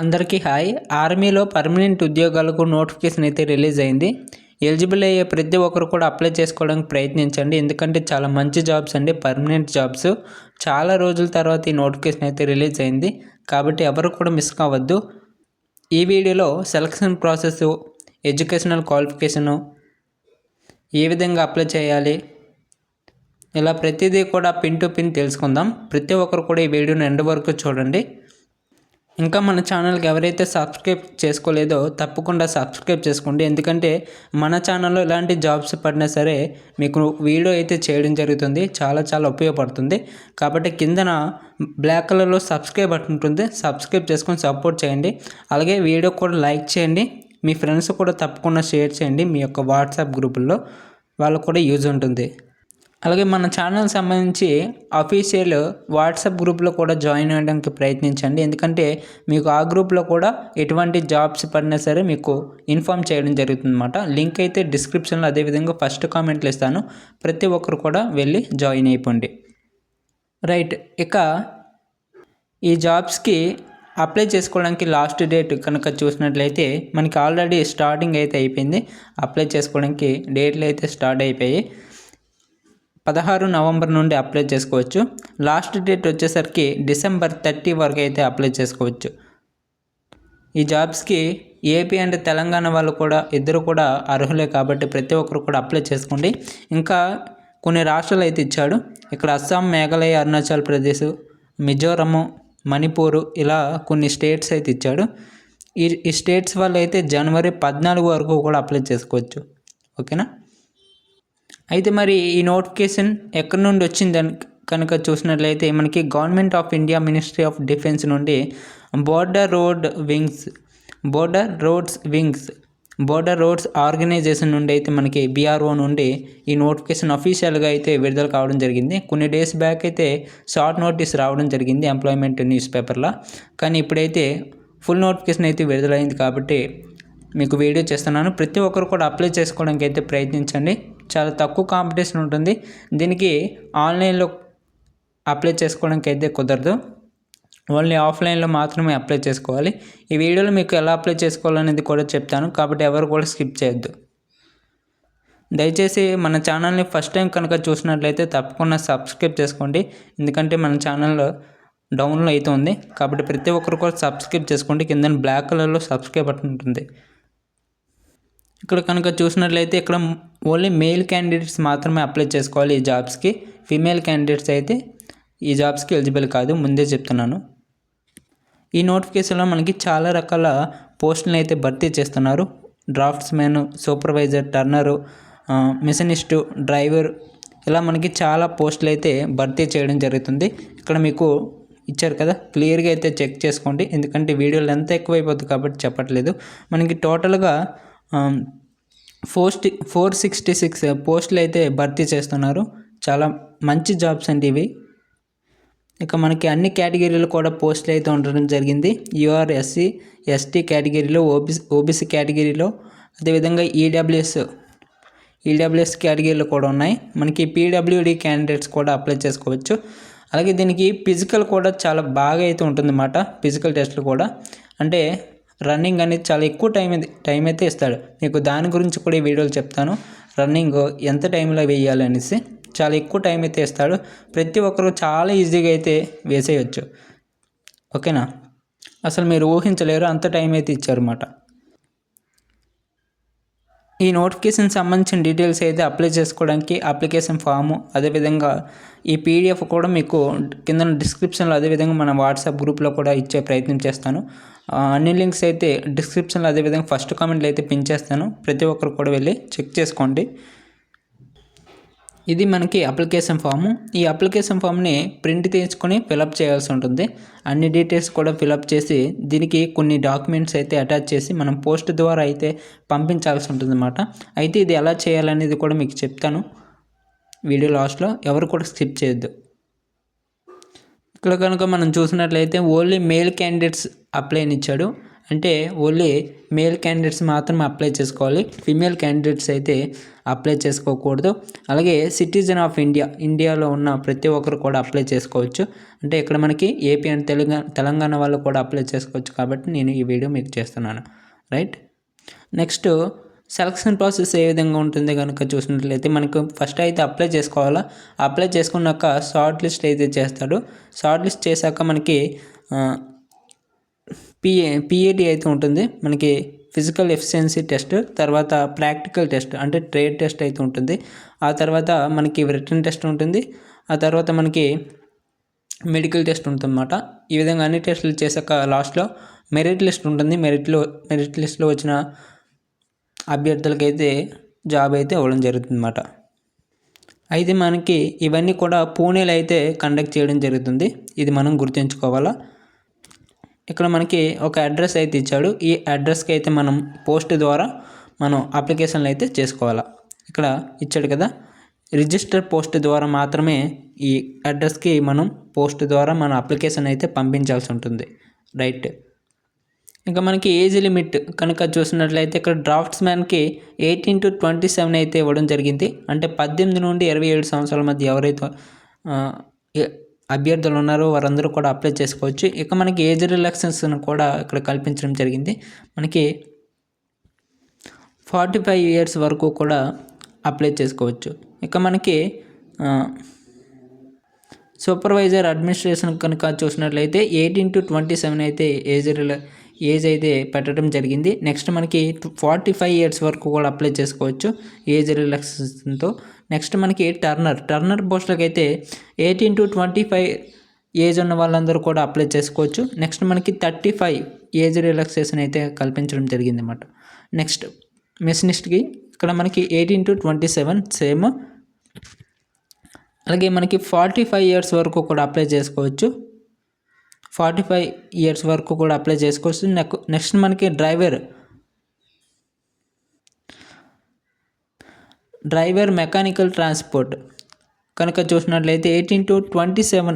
అందరికీ హాయ్. ఆర్మీలో పర్మనెంట్ ఉద్యోగాలకు నోటిఫికేషన్ అయితే రిలీజ్ అయింది. ఎలిజిబుల్ అయ్యే ప్రతి ఒక్కరు కూడా అప్లై చేసుకోవడానికి ప్రయత్నించండి. ఎందుకంటే చాలా మంచి జాబ్స్ అండి, పర్మనెంట్ జాబ్స్. చాలా రోజుల తర్వాత ఈ నోటిఫికేషన్ అయితే రిలీజ్ అయింది. కాబట్టి ఎవరు కూడా మిస్ కావద్దు. ఈ వీడియోలో సెలక్షన్ ప్రాసెస్, ఎడ్యుకేషనల్ క్వాలిఫికేషను, ఏ విధంగా అప్లై చేయాలి, ఇలా ప్రతిదీ కూడా పిన్ టు పిన్ తెలుసుకుందాం. ప్రతి ఒక్కరు కూడా ఈ వీడియోని ఎండ్ వరకు చూడండి. ఇంకా మన ఛానల్కి ఎవరైతే సబ్స్క్రైబ్ చేసుకోలేదో తప్పకుండా సబ్స్క్రైబ్ చేసుకోండి. ఎందుకంటే మన ఛానల్లో ఇలాంటి జాబ్స్ పడినా సరే మీకు వీడియో అయితే చేయడం జరుగుతుంది. చాలా ఉపయోగపడుతుంది. కాబట్టి కిందన బ్లాక్ కలర్లో సబ్స్క్రైబ్ బటన్ ఉంటుంది. సబ్స్క్రైబ్ చేసుకొని సపోర్ట్ చేయండి. అలాగే వీడియో కూడా లైక్ చేయండి. మీ ఫ్రెండ్స్ కూడా తప్పకుండా షేర్ చేయండి. మీ యొక్క వాట్సాప్ గ్రూపుల్లో వాళ్ళకు కూడా యూజ్ ఉంటుంది. అలాగే మన ఛానల్ సంబంధించి అఫీషియల్ వాట్సాప్ గ్రూప్లో కూడా జాయిన్ అవ్వడానికి ప్రయత్నించండి. ఎందుకంటే మీకు ఆ గ్రూప్లో కూడా ఎటువంటి జాబ్స్ పడినా సరే మీకు ఇన్ఫామ్ చేయడం జరుగుతుందన్నమాట. లింక్ అయితే డిస్క్రిప్షన్లో, అదేవిధంగా ఫస్ట్ కామెంట్లు ఇస్తాను. ప్రతి ఒక్కరు కూడా వెళ్ళి జాయిన్ అయిపోండి. రైట్, ఇక ఈ జాబ్స్కి అప్లై చేసుకోవడానికి లాస్ట్ డేట్ కనుక చూసినట్లయితే మనకి ఆల్రెడీ స్టార్టింగ్ అయితే అయిపోయింది. అప్లై చేసుకోవడానికి డేట్లు అయితే స్టార్ట్ అయిపోయాయి. 16 నవంబర్ నుండి అప్లై చేసుకోవచ్చు. లాస్ట్ డేట్ వచ్చేసరికి డిసెంబర్ 30 వరకు అయితే అప్లై చేసుకోవచ్చు. ఈ జాబ్స్కి ఏపీ అండ్ తెలంగాణ వాళ్ళు కూడా ఇద్దరు కూడా అర్హులే. కాబట్టి ప్రతి ఒక్కరు కూడా అప్లై చేసుకోండి. ఇంకా కొన్ని రాష్ట్రాలు అయితే ఇచ్చాడు. ఇక్కడ అస్సాం, మేఘాలయ, అరుణాచల్ ప్రదేశ్, మిజోరము, మణిపూరు, ఇలా కొన్ని స్టేట్స్ అయితే ఇచ్చాడు. ఈ స్టేట్స్ వాళ్ళు అయితే జనవరి 14 వరకు కూడా అప్లై చేసుకోవచ్చు. ఓకేనా? అయితే మరి ఈ నోటిఫికేషన్ ఎక్కడి నుండి వచ్చిందని కనుక చూసినట్లయితే మనకి government of India, ministry of defence నుండి బోర్డర్ రోడ్స్ ఆర్గనైజేషన్ నుండి అయితే మనకి BRO నుండి ఈ నోటిఫికేషన్ అఫీషియల్గా అయితే విడుదల కావడం జరిగింది. కొన్ని డేస్ బ్యాక్ అయితే షార్ట్ నోటీస్ రావడం జరిగింది ఎంప్లాయ్మెంట్ న్యూస్ పేపర్లో. కానీ ఇప్పుడైతే ఫుల్ నోటిఫికేషన్ అయితే విడుదలైంది. కాబట్టి మీకు వీడియో చేస్తున్నాను. ప్రతి ఒక్కరు కూడా అప్లై చేసుకోవడానికి అయితే ప్రయత్నించండి. చాలా తక్కువ కాంపిటీషన్ ఉంటుంది. దీనికి ఆన్లైన్లో అప్లై చేసుకోవడానికి అయితే కుదరదు. ఓన్లీ ఆఫ్లైన్లో మాత్రమే అప్లై చేసుకోవాలి. ఈ వీడియోలో మీకు ఎలా అప్లై చేసుకోవాలనేది కూడా చెప్తాను. కాబట్టి ఎవరు కూడా స్కిప్ చేయొద్దు. దయచేసి మన ఛానల్ని ఫస్ట్ టైం కనుక చూసినట్లయితే తప్పకుండా సబ్స్క్రైబ్ చేసుకోండి. ఎందుకంటే మన ఛానల్లో డౌన్లో అయితే ఉంది. కాబట్టి ప్రతి ఒక్కరు కూడా సబ్స్క్రైబ్ చేసుకోండి. కింద బ్లాక్ కలర్లో సబ్స్క్రైబ్ బటన్ ఉంటుంది. ఇక్కడ కనుక చూసినట్లయితే ఇక్కడ ఓన్లీ మేల్ క్యాండిడేట్స్ మాత్రమే అప్లై చేసుకోవాలి ఈ జాబ్స్కి. ఫీమేల్ క్యాండిడేట్స్ అయితే ఈ జాబ్స్కి ఎలిజిబుల్ కాదు, ముందే చెప్తున్నాను. ఈ నోటిఫికేషన్లో మనకి చాలా రకాల పోస్టులను అయితే భర్తీ చేస్తున్నారు. డ్రాఫ్ట్స్మెన్, సూపర్వైజర్, టర్నరు, మిషనిస్టు, డ్రైవర్, ఇలా మనకి చాలా పోస్టులు అయితే భర్తీ చేయడం జరుగుతుంది. ఇక్కడ మీకు ఇచ్చారు కదా, క్లియర్గా అయితే చెక్ చేసుకోండి. ఎందుకంటే వీడియోలు ఎంత ఎక్కువైపోతుంది కాబట్టి చెప్పట్లేదు. మనకి టోటల్గా 466 పోస్టులు అయితే భర్తీ చేస్తున్నారు. చాలా మంచి జాబ్స్ అండి ఇవి. ఇక మనకి అన్ని కేటగిరీలు కూడా పోస్టులు అయితే ఉండడం జరిగింది. యూఆర్ SC ST కేటగిరీలో, ఓబీసీ కేటగిరీలో, అదేవిధంగా ఈడబ్ల్యూఎస్ కేటగిరీలో కూడా ఉన్నాయి. మనకి PWD క్యాండిడేట్స్ కూడా అప్లై చేసుకోవచ్చు. అలాగే దీనికి ఫిజికల్ కూడా చాలా బాగా అయితే ఉంటుందన్నమాట. ఫిజికల్ టెస్ట్లు కూడా, అంటే రన్నింగ్ అనేది చాలా ఎక్కువ టైం అయితే ఇస్తాడు. మీకు దాని గురించి కూడా ఈ వీడియోలో చెప్తాను. రన్నింగ్ ఎంత టైంలో వేయాలి అనేసి చాలా ఎక్కువ టైం అయితే ఇస్తాడు. ప్రతి ఒక్కరు చాలా ఈజీగా అయితే వేసేయచ్చు. ఓకేనా? అసలు మీరు ఊహించలేరు, అంత టైం అయితే ఇచ్చారన్నమాట. ఈ నోటిఫికేషన్ సంబంధించిన డీటెయిల్స్ అయితే అప్లై చేసుకోవడానికి అప్లికేషన్ ఫాము, అదేవిధంగా ఈ PDF కూడా మీకు కింద డిస్క్రిప్షన్లో, అదేవిధంగా మన వాట్సాప్ గ్రూప్లో కూడా ఇచ్చే ప్రయత్నం చేస్తాను. అన్ని లింక్స్ అయితే డిస్క్రిప్షన్లో, అదేవిధంగా ఫస్ట్ కామెంట్లో అయితే పిన్ చేస్తాను. ప్రతి ఒక్కరు కూడా వెళ్ళి చెక్ చేసుకోండి. ఇది మనకి అప్లికేషన్ ఫాము. ఈ అప్లికేషన్ ఫామ్ని ప్రింట్ తీసుకొని ఫిలప్ చేయాల్సి ఉంటుంది. అన్ని డీటెయిల్స్ కూడా ఫిలప్ చేసి దీనికి కొన్ని డాక్యుమెంట్స్ అయితే అటాచ్ చేసి మనం పోస్ట్ ద్వారా అయితే పంపించాల్సి ఉంటుందన్నమాట. అయితే ఇది ఎలా చేయాలనేది కూడా మీకు చెప్తాను వీడియో లాస్ట్లో. ఎవరు కూడా స్కిప్ చేయొద్దు. ఇక్కడ కనుక మనం చూసినట్లయితే ఓన్లీ మేల్ క్యాండిడేట్స్ అప్లై అని ఇచ్చాడు. అంటే ఓన్లీ మేల్ క్యాండిడేట్స్ మాత్రమే అప్లై చేసుకోవాలి, ఫిమేల్ క్యాండిడేట్స్ అయితే అప్లై చేసుకోకూడదు. అలాగే సిటిజన్ ఆఫ్ ఇండియాలో ఉన్న ప్రతి ఒక్కరు కూడా అప్లై చేసుకోవచ్చు. అంటే ఇక్కడ మనకి ఏపీ అండ్ తెలంగాణ వాళ్ళు కూడా అప్లై చేసుకోవచ్చు కాబట్టి నేను ఈ వీడియో మీకు చేస్తున్నాను. రైట్. నెక్స్ట్ సెలక్షన్ ప్రాసెస్ ఏ విధంగా ఉంటుంది కనుక చూసినట్లయితే మనకు ఫస్ట్ అయితే అప్లై చేసుకోవాలా. అప్లై చేసుకున్నాక షార్ట్ లిస్ట్ అయితే చేస్తాడు. షార్ట్ లిస్ట్ చేశాక మనకి పిఏటి అయితే ఉంటుంది. మనకి ఫిజికల్ ఎఫిషియన్సీ టెస్ట్, తర్వాత ప్రాక్టికల్ టెస్ట్ అంటే ట్రేడ్ టెస్ట్ అయితే ఉంటుంది. ఆ తర్వాత మనకి రిటన్ టెస్ట్ ఉంటుంది. ఆ తర్వాత మనకి మెడికల్ టెస్ట్ ఉంటుందన్నమాట. ఈ విధంగా అన్ని టెస్టులు చేశాక లాస్ట్లో మెరిట్ లిస్ట్ ఉంటుంది. మెరిట్ లిస్ట్లో వచ్చిన అభ్యర్థులకైతే జాబ్ అయితే ఇవ్వడం జరుగుతుందన్నమాట. అయితే మనకి ఇవన్నీ కూడా పూణేలో అయితే కండక్ట్ చేయడం జరుగుతుంది. ఇది మనం గుర్తుంచుకోవాలా. ఇక్కడ మనకి ఒక అడ్రస్ అయితే ఇచ్చాడు. ఈ అడ్రస్కి అయితే మనం పోస్ట్ ద్వారా మనం అప్లికేషన్లు అయితే చేసుకోవాలా. ఇక్కడ ఇచ్చాడు కదా, రిజిస్టర్ పోస్ట్ ద్వారా మాత్రమే ఈ అడ్రస్కి మనం పోస్ట్ ద్వారా మన అప్లికేషన్ అయితే పంపించాల్సి ఉంటుంది. రైట్. ఇంకా మనకి ఏజ్ లిమిట్ కనుక చూసినట్లయితే ఇక్కడ డ్రాఫ్ట్స్ మ్యాన్కి 18 to 27 అయితే ఇవ్వడం జరిగింది. అంటే 18 నుండి 27 సంవత్సరాల మధ్య ఎవరైతే అభ్యర్థులు ఉన్నారో వారందరూ కూడా అప్లై చేసుకోవచ్చు. ఇక మనకి ఏజ్ రిలాక్సేషన్ కూడా ఇక్కడ కల్పించడం జరిగింది. మనకి 45 years వరకు కూడా అప్లై చేసుకోవచ్చు. ఇక మనకి సూపర్వైజర్ అడ్మినిస్ట్రేషన్ కనుక చూసినట్లయితే 18 to 27 అయితే ఏజ్ అయితే పెట్టడం జరిగింది. నెక్స్ట్ మనకి 45 years వరకు కూడా అప్లై చేసుకోవచ్చు ఏజ్ రిలాక్సేషన్తో. నెక్స్ట్ మనకి టర్నర్ పోస్టులకు అయితే 18 to 25 ఏజ్ ఉన్న వాళ్ళందరూ కూడా అప్లై చేసుకోవచ్చు. నెక్స్ట్ మనకి 35 ఏజ్ రిలాక్సేషన్ అయితే కల్పించడం జరిగింది అన్నమాట. నెక్స్ట్ మెషినిస్ట్కి ఇక్కడ మనకి 18 to 27 సేమ్. అలాగే మనకి 45 years వరకు కూడా అప్లై చేసుకోవచ్చు. 45 years వరకు కూడా అప్లై చేసుకోవచ్చు. నెక్స్ట్ మనకి డ్రైవర్ మెకానికల్ ట్రాన్స్పోర్ట్ కనుక చూసినట్లయితే 18 to 27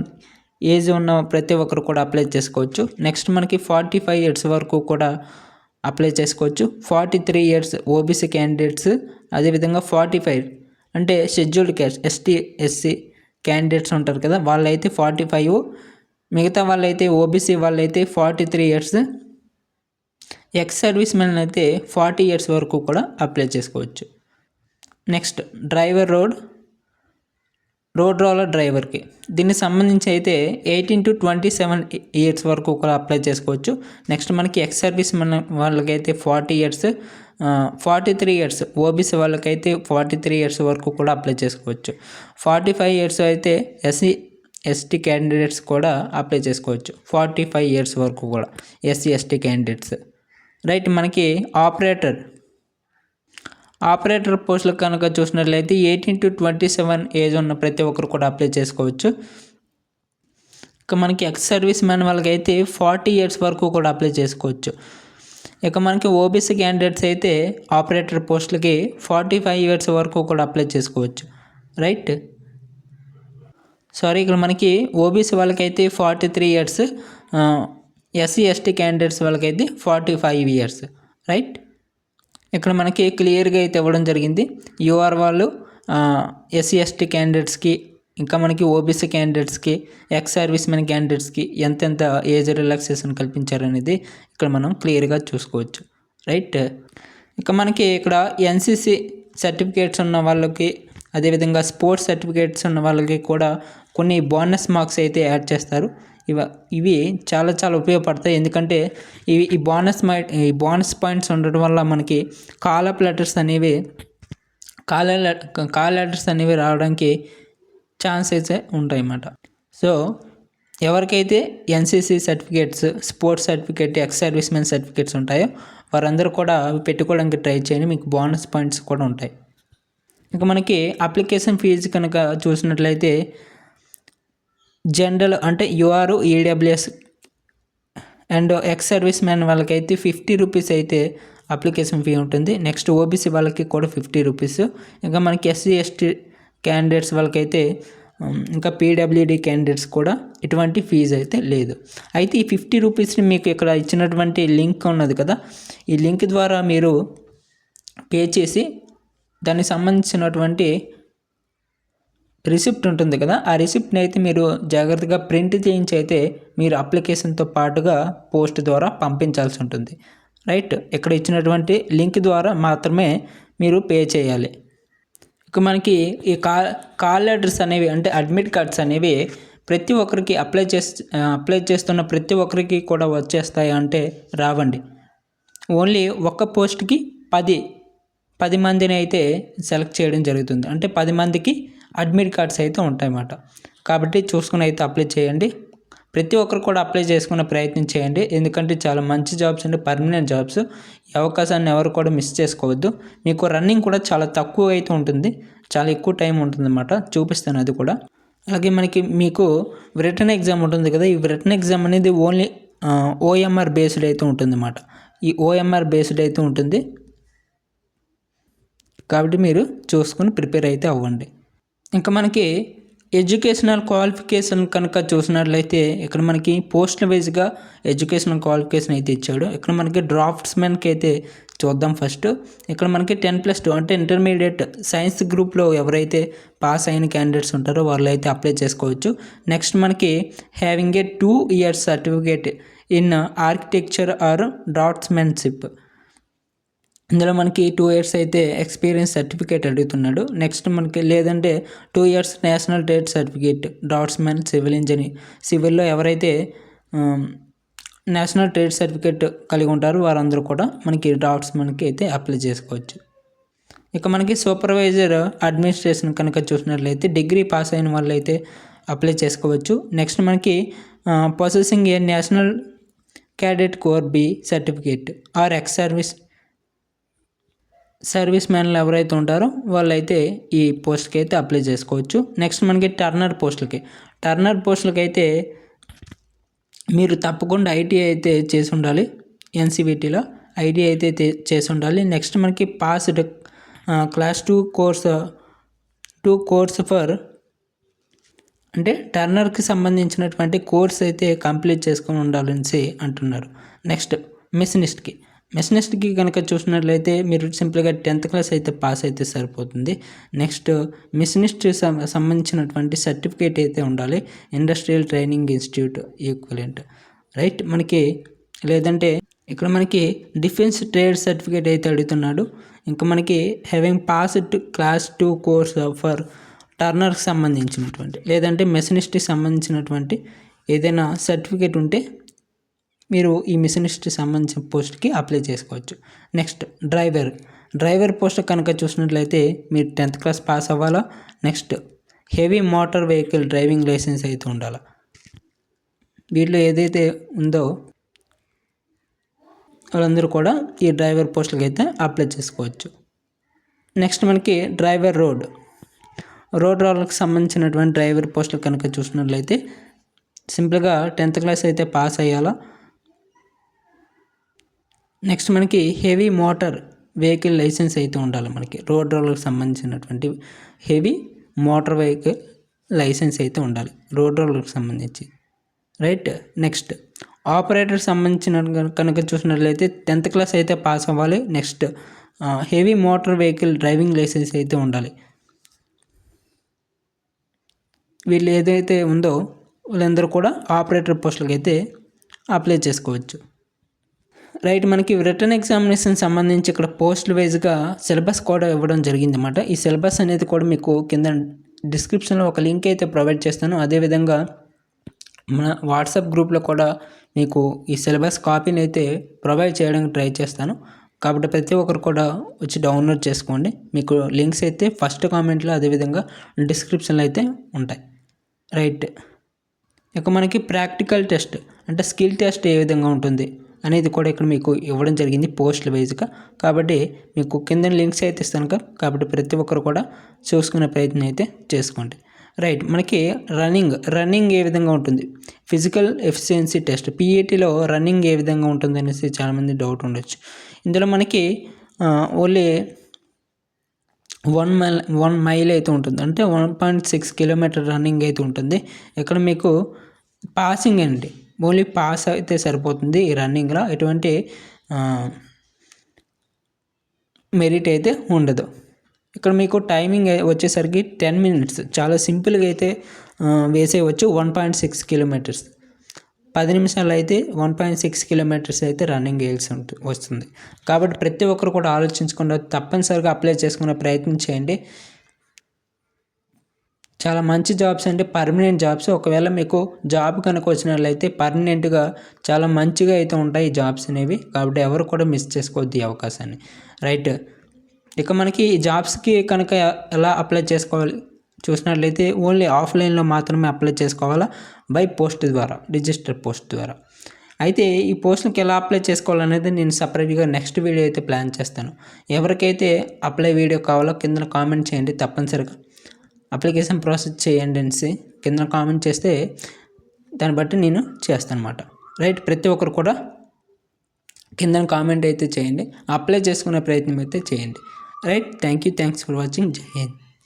ఏజ్ ఉన్న ప్రతి ఒక్కరు కూడా అప్లై చేసుకోవచ్చు. నెక్స్ట్ మనకి 45 years వరకు కూడా అప్లై చేసుకోవచ్చు. 43 years ఓబీసీ క్యాండిడేట్స్, అదేవిధంగా 45 అంటే షెడ్యూల్డ్ క్యాస్ట్ ఎస్టీ క్యాండిడేట్స్ ఉంటారు కదా, వాళ్ళైతే 45, మిగతా వాళ్ళైతే ఓబీసీ వాళ్ళైతే 43 years, ఎక్స్ సర్వీస్ మెన్ అయితే 40 years వరకు కూడా అప్లై చేసుకోవచ్చు. నెక్స్ట్ రోడ్ రోలర్ డ్రైవర్కి దీనికి సంబంధించి అయితే 18 to 27 years వరకు కూడా అప్లై చేసుకోవచ్చు. నెక్స్ట్ మనకి ఎక్స్ సర్వీస్ మెన్ వాళ్ళకైతే 40 years, 43 years ఓబీసీ వాళ్ళకైతే 43 years వరకు కూడా అప్లై చేసుకోవచ్చు. 45 years అయితే ఎస్టీ క్యాండిడేట్స్ కూడా అప్లై చేసుకోవచ్చు. 45 years వరకు కూడా ఎస్టీ క్యాండిడేట్స్. రైట్. మనకి ఆపరేటర్ పోస్టులు కనుక చూసినట్లయితే 18 to 27 ఏజ్ ఉన్న ప్రతి ఒక్కరు కూడా అప్లై చేసుకోవచ్చు. ఇక మనకి ఎక్స్ సర్వీస్ మ్యాన్ వాళ్ళకైతే 40 years వరకు కూడా అప్లై చేసుకోవచ్చు. ఇక మనకి ఓబీసీ క్యాండిడేట్స్ అయితే ఆపరేటర్ పోస్టులకి 45 years వరకు కూడా అప్లై చేసుకోవచ్చు. రైట్. ఇక్కడ మనకి ఓబీసీ వాళ్ళకైతే 43 years, ఎస్టీ క్యాండిడేట్స్ వాళ్ళకైతే 45 years. రైట్. ఇక్కడ మనకి క్లియర్గా అయితే ఇవ్వడం జరిగింది. యూఆర్ వాళ్ళు ఎస్టీ క్యాండిడేట్స్కి, ఇంకా మనకి ఓబీసీ క్యాండిడేట్స్కి, ఎక్స్ సర్వీస్ మెన్ క్యాండిడేట్స్కి ఎంతెంత ఏజ్ రిలాక్సేషన్ కల్పించారనేది ఇక్కడ మనం క్లియర్గా చూసుకోవచ్చు. రైట్. ఇక మనకి ఇక్కడ ఎన్సీసీ సర్టిఫికేట్స్ ఉన్న వాళ్ళకి, అదేవిధంగా స్పోర్ట్స్ సర్టిఫికేట్స్ ఉన్న వాళ్ళకి కూడా కొన్ని బోనస్ మార్క్స్ అయితే యాడ్ చేస్తారు. ఇవి చాలా ఉపయోగపడతాయి. ఎందుకంటే ఈ బోనస్ పాయింట్స్ ఉండడం వల్ల మనకి కాల్ లెటర్స్ అనేవి రావడానికి ఛాన్స్ అయితే ఉంటాయి అన్నమాట. సో ఎవరికైతే NCC certificates, sports certificate, ex service men certificates ఉంటాయో వారందరూ కూడా అవి పెట్టుకోవడానికి ట్రై చేయండి. మీకు బోనస్ పాయింట్స్ కూడా ఉంటాయి. ఇక మనకి అప్లికేషన్ ఫీజు కనుక చూసినట్లయితే జనరల్ అంటే UR, EWS and ex service man వాళ్ళకైతే 50 rupees అయితే అప్లికేషన్ ఫీ ఉంటుంది. నెక్స్ట్ ఓబీసీ వాళ్ళకి కూడా 50 rupees. ఇంకా మనకి ఎస్సీ ఎస్టీ క్యాండిడేట్స్ వాళ్ళకైతే ఇంకా పీడబ్ల్యూడి క్యాండిడేట్స్ కూడా ఎటువంటి ఫీజు అయితే లేదు. అయితే ఈ 50 రూపీస్ని మీకు ఇక్కడ ఇచ్చినటువంటి లింక్ ఉన్నది కదా, ఈ లింక్ ద్వారా మీరు పే చేసి దానికి సంబంధించినటువంటి రిసిప్ట్ ఉంటుంది కదా, ఆ రిసిప్ట్ని అయితే మీరు జాగ్రత్తగా ప్రింట్ చేయించి అయితే మీరు అప్లికేషన్తో పాటుగా పోస్ట్ ద్వారా పంపించాల్సి ఉంటుంది. రైట్, ఇక్కడ ఇచ్చినటువంటి లింక్ ద్వారా మాత్రమే మీరు పే చేయాలి. ఇక మనకి ఈ కాల్ లెటర్స్ అనేవి అంటే అడ్మిట్ కార్డ్స్ అనేవి ప్రతి ఒక్కరికి అప్లై చేస్తున్న ప్రతి ఒక్కరికి కూడా వచ్చేస్తాయి అంటే రావండి. ఓన్లీ ఒక్క పోస్ట్కి 10 మందిని అయితే సెలెక్ట్ చేయడం జరుగుతుంది. అంటే 10 మందికి అడ్మిట్ కార్డ్స్ అయితే ఉంటాయన్నమాట. కాబట్టి చూసుకుని అయితే అప్లై చేయండి. ప్రతి ఒక్కరు కూడా అప్లై చేసుకునే ప్రయత్నం చేయండి. ఎందుకంటే చాలా మంచి జాబ్స్ అండి, పర్మనెంట్ జాబ్స్. ఈ అవకాశాన్ని ఎవరు కూడా మిస్ చేసుకోవద్దు. మీకు రన్నింగ్ కూడా చాలా తక్కువ అయితే ఉంటుంది, చాలా ఎక్కువ టైం ఉంటుందన్నమాట. చూపిస్తాను అది కూడా. అలాగే మీకు రిటన్ ఎగ్జామ్ ఉంటుంది కదా, ఈ రిటన్ ఎగ్జామ్ అనేది ఓన్లీ ఓఎంఆర్ బేస్డ్ అయితే ఉంటుందన్నమాట. ఈ ఓఎంఆర్ బేస్డ్ అయితే ఉంటుంది. కాబట్టి మీరు చూసుకుని ప్రిపేర్ అయితే అవ్వండి. ఇంకా మనకి ఎడ్యుకేషనల్ క్వాలిఫికేషన్ కనుక చూసినట్లయితే ఇక్కడ మనకి పోస్టుల వైజ్గా ఎడ్యుకేషనల్ క్వాలిఫికేషన్ అయితే ఇచ్చాడు. ఇక్కడ మనకి డ్రాఫ్ట్స్మెన్కి అయితే చూద్దాం ఫస్ట్. ఇక్కడ మనకి 10+2 అంటే ఇంటర్మీడియట్ సైన్స్ గ్రూప్లో ఎవరైతే పాస్ అయిన క్యాండిడేట్స్ ఉంటారో వాళ్ళు అయితే అప్లై చేసుకోవచ్చు. నెక్స్ట్ మనకి having a 2 years certificate in architecture or draftsmanship, ఇందులో మనకి 2 years అయితే ఎక్స్పీరియన్స్ సర్టిఫికేట్ అడుగుతున్నాడు. నెక్స్ట్ మనకి లేదంటే 2 years national trade certificate draftsmen civil engineer, సివిల్లో ఎవరైతే నేషనల్ ట్రేడ్ సర్టిఫికేట్ కలిగి ఉంటారో వారందరూ కూడా మనకి డ్రాఫ్ట్స్మెన్కి అయితే అప్లై చేసుకోవచ్చు. ఇక మనకి సూపర్వైజర్ అడ్మినిస్ట్రేషన్ కనుక చూసినట్లయితే డిగ్రీ పాస్ అయిన వాళ్ళు అయితే అప్లై చేసుకోవచ్చు. నెక్స్ట్ మనకి possessing a national cadet corps B certificate or ex service మ్యాన్లు ఎవరైతే ఉంటారో వాళ్ళైతే ఈ పోస్ట్కి అయితే అప్లై చేసుకోవచ్చు. నెక్స్ట్ మనకి టర్నర్ పోస్టులకి అయితే మీరు తప్పకుండా ఐటీఐ అయితే చేసి ఉండాలి. ఎన్సీవీటీలో ఐటీఐ అయితే చేసి ఉండాలి. నెక్స్ట్ మనకి పాస్డ్ క్లాస్ 2 కోర్స్ ఫర్ అంటే టర్నర్కి సంబంధించినటువంటి కోర్స్ అయితే కంప్లీట్ చేసుకొని ఉండాలని అంటున్నారు. నెక్స్ట్ మెషినిస్ట్కి కనుక చూసినట్లయితే మీరు సింపుల్గా 10th క్లాస్ అయితే పాస్ అయితే సరిపోతుంది. నెక్స్ట్ మెషినిస్ట్ సంబంధించినటువంటి సర్టిఫికేట్ అయితే ఉండాలి, industrial training institute equivalent. Right, మనకి లేదంటే ఇక్కడ మనకి డిఫెన్స్ ట్రేడ్ సర్టిఫికేట్ అయితే అడుగుతున్నాడు. ఇంకా మనకి having passed class 2 course for టర్నర్కి సంబంధించినటువంటి లేదంటే మెషినిస్ట్కి సంబంధించినటువంటి ఏదైనా సర్టిఫికేట్ ఉంటే మీరు ఈ మెషినిస్ట్కి సంబంధించిన పోస్ట్కి అప్లై చేసుకోవచ్చు. నెక్స్ట్ డ్రైవర్ పోస్ట్ కనుక చూసినట్లయితే మీరు 10th క్లాస్ పాస్ అవ్వాలా. Next heavy motor vehicle driving licence అయితే ఉండాలి. వీటిలో ఏదైతే ఉందో వాళ్ళందరూ కూడా ఈ డ్రైవర్ పోస్టులకి అయితే అప్లై చేసుకోవచ్చు. నెక్స్ట్ మనకి రోడ్ రోలర్కి సంబంధించినటువంటి డ్రైవర్ పోస్టులు కనుక చూసినట్లయితే సింపుల్గా 10th క్లాస్ అయితే పాస్ అయ్యాలా. నెక్స్ట్ మనకి హెవీ మోటార్ వెహికల్ లైసెన్స్ అయితే ఉండాలి. మనకి రోలర్కి సంబంధించినటువంటి హెవీ మోటార్ వెహికల్ లైసెన్స్ అయితే ఉండాలి రోలర్కి సంబంధించి. రైట్, నెక్స్ట్ ఆపరేటర్ సంబంధించిన కనుక చూసినట్లయితే 10th క్లాస్ అయితే పాస్ అవ్వాలి. Next heavy motor vehicle driving licence అయితే ఉండాలి. వీళ్ళు ఏదైతే ఉందో వాళ్ళందరూ కూడా ఆపరేటర్ పోస్టులకి అయితే అప్లై చేసుకోవచ్చు. రైట్, మనకి రిటర్న్ ఎగ్జామినేషన్ సంబంధించి ఇక్కడ పోస్టుల వైజ్గా సిలబస్ కూడా ఇవ్వడం జరిగిందన్నమాట. ఈ సిలబస్ అనేది కూడా మీకు కింద డిస్క్రిప్షన్లో ఒక లింక్ అయితే ప్రొవైడ్ చేస్తాను. అదేవిధంగా మన వాట్సాప్ గ్రూప్లో కూడా మీకు ఈ సిలబస్ కాపీని అయితే ప్రొవైడ్ చేయడానికి ట్రై చేస్తాను. కాబట్టి ప్రతి ఒక్కరు కూడా వచ్చి డౌన్లోడ్ చేసుకోండి. మీకు లింక్స్ అయితే ఫస్ట్ కామెంట్లో అదేవిధంగా డిస్క్రిప్షన్లో అయితే ఉంటాయి. రైట్, ఇక మనకి ప్రాక్టికల్ టెస్ట్ అంటే స్కిల్ టెస్ట్ ఏ విధంగా ఉంటుంది అనేది కూడా ఇక్కడ మీకు ఇవ్వడం జరిగింది పోస్టుల వైజ్గా. కాబట్టి మీకు కింద లింక్స్ అయితే ఇస్తాను కాబట్టి ప్రతి ఒక్కరు కూడా చూసుకునే ప్రయత్నం అయితే చేసుకోండి. రైట్, మనకి రన్నింగ్ ఏ విధంగా ఉంటుంది, ఫిజికల్ ఎఫిషియన్సీ టెస్ట్ పీఈటీలో రన్నింగ్ ఏ విధంగా ఉంటుంది అనేసి చాలామంది డౌట్ ఉండొచ్చు. ఇందులో మనకి 1 మైల్ అయితే ఉంటుంది, అంటే 1.6 కిలోమీటర్ రన్నింగ్ అయితే ఉంటుంది. ఇక్కడ మీకు పాసింగ్ అండి, ఓన్లీ పాస్ అయితే సరిపోతుంది. ఈ రన్నింగ్లో ఎటువంటి మెరిట్ అయితే ఉండదు. ఇక్కడ మీకు టైమింగ్ వచ్చేసరికి 10 మినిట్స్, చాలా సింపుల్గా అయితే వేసేయవచ్చు. 1.6 కిలోమీటర్స్ 10 నిమిషాలు అయితే 1.6 కిలోమీటర్స్ అయితే రన్నింగ్ వేయాల్సి వస్తుంది. కాబట్టి ప్రతి ఒక్కరు కూడా ఆలోచించకుండా తప్పనిసరిగా అప్లై చేసుకునే ప్రయత్నం చేయండి. చాలా మంచి జాబ్స్ అంటే పర్మనెంట్ జాబ్స్. ఒకవేళ మీకు జాబ్ కనుక వచ్చినట్లయితే పర్మనెంట్గా చాలా మంచిగా అయితే ఉంటాయి ఈ జాబ్స్ అనేవి. కాబట్టి ఎవరు కూడా మిస్ చేసుకోవద్దు ఈ అవకాశాన్ని, రైట్. ఇక మనకి ఈ జాబ్స్కి కనుక ఎలా అప్లై చేసుకోవాలి చూసినట్లయితే ఓన్లీ ఆఫ్లైన్లో మాత్రమే అప్లై చేసుకోవాలా, బై పోస్ట్ ద్వారా, రిజిస్టర్ పోస్ట్ ద్వారా. అయితే ఈ పోస్ట్కి ఎలా అప్లై చేసుకోవాలనేది నేను సపరేట్గా నెక్స్ట్ వీడియో అయితే ప్లాన్ చేస్తాను. ఎవరికైతే అప్లై వీడియో కావాలో కింద కామెంట్ చేయండి. తప్పనిసరిగా అప్లికేషన్ ప్రాసెస్ చేయండి అనేసి కింద కామెంట్ చేస్తే దాన్ని బట్టి నేను చేస్తాను అన్నమాట, రైట్. ప్రతి ఒక్కరు కూడా కింద కామెంట్ అయితే చేయండి, అప్లై చేసుకునే ప్రయత్నం అయితే చేయండి, రైట్. Thanks for watching. జై హింద్.